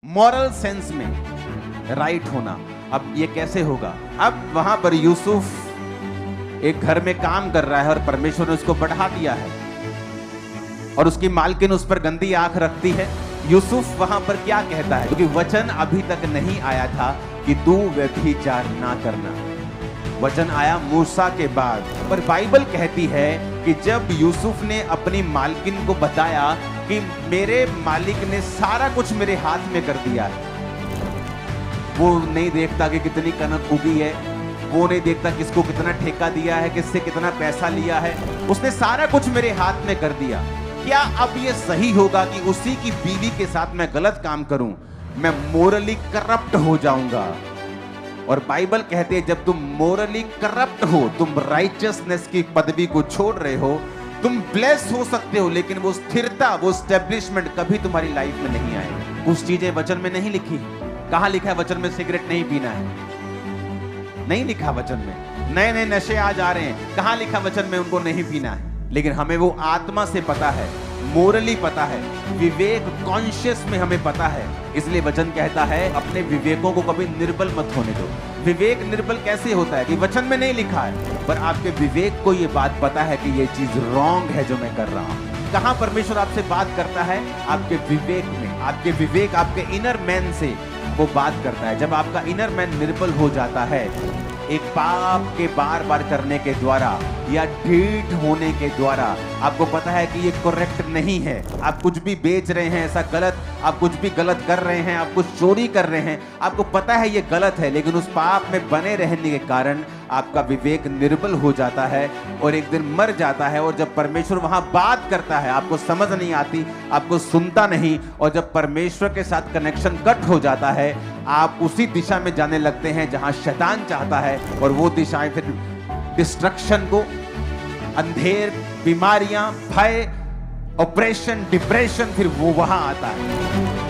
Moral sense में right होना। अब ये कैसे होगा? अब वहां पर यूसुफ एक घर में काम कर रहा है और परमेश्वर ने उसको बढ़ा दिया है और उसकी मालकिन उस पर गंदी आंख रखती है। यूसुफ वहां पर क्या कहता है? क्योंकि वचन अभी तक नहीं आया था कि तू व्यभिचार ना करना। वचन आया मूसा के बाद। पर बाइबल कहती है कि जब यूसुफ ने अपनी मालकिन को बताया कि मेरे मालिक ने सारा कुछ मेरे हाथ में कर दिया है, वो नहीं देखता कि कितनी कनक उगी है, वो नहीं देखता किसको कितना ठेका दिया है, किससे कितना पैसा लिया है, उसने सारा कुछ मेरे हाथ में कर दिया। क्या अब ये सही होगा कि उसी की बीवी के साथ मैं गलत काम करूं? मैं मोरली करप्ट हो जाऊंगा। और बाइबल कहती है जब तुम मोरली करप्ट हो, तुम राइचियसनेस की पदवी को छोड़ रहे हो, तुम ब्लेस हो सकते हो, लेकिन वो स्थिरता, वो स्टैब्लिशमेंट कभी तुम्हारी लाइफ में नहीं आएगी। कुछ चीजें वचन में नहीं लिखी। कहां लिखा है वचन में सिगरेट नहीं पीना है? नहीं लिखा वचन में। नए नए नशे आज आ रहे हैं, कहां लिखा वचन में उनको नहीं पीना है? लेकिन हमें वो आत्मा से पता है, मोरली पता है, विवेक कॉन्शियस में हमें पता है। इसलिए वचन कहता है अपने विवेकों को कभी निर्बल मत होने दो। विवेक निर्बल कैसे होता है? कि वचन में नहीं लिखा है, पर आपके विवेक को ये बात पता है कि ये चीज रॉन्ग है जो मैं कर रहा हूं। कहां परमेश्वर आपसे बात करता है? आपके विवेक में। आपके विवेक, आपके इनर मैन से वो बात करता है। जब आपका इनर मैन निर्बल हो जाता है, एक पाप के बार बार करने के द्वारा या ढीठ होने के द्वारा, आपको पता है कि ये करेक्ट नहीं है, आप कुछ भी बेच रहे हैं ऐसा गलत, आप कुछ भी गलत कर रहे हैं, आप कुछ चोरी कर रहे हैं, आपको पता है ये गलत है, लेकिन उस पाप में बने रहने के कारण आपका विवेक निर्बल हो जाता है और एक दिन मर जाता है। और जब परमेश्वर वहां बात करता है, आपको समझ नहीं आती, आपको सुनता नहीं, और जब परमेश्वर के साथ कनेक्शन कट हो जाता है, आप उसी दिशा में जाने लगते हैं जहां शैतान चाहता है, और वो दिशाएं फिर डिस्ट्रक्शन को, अंधेर, बीमारियां, भय, ऑपरेशन, डिप्रेशन, फिर वो वहां आता है।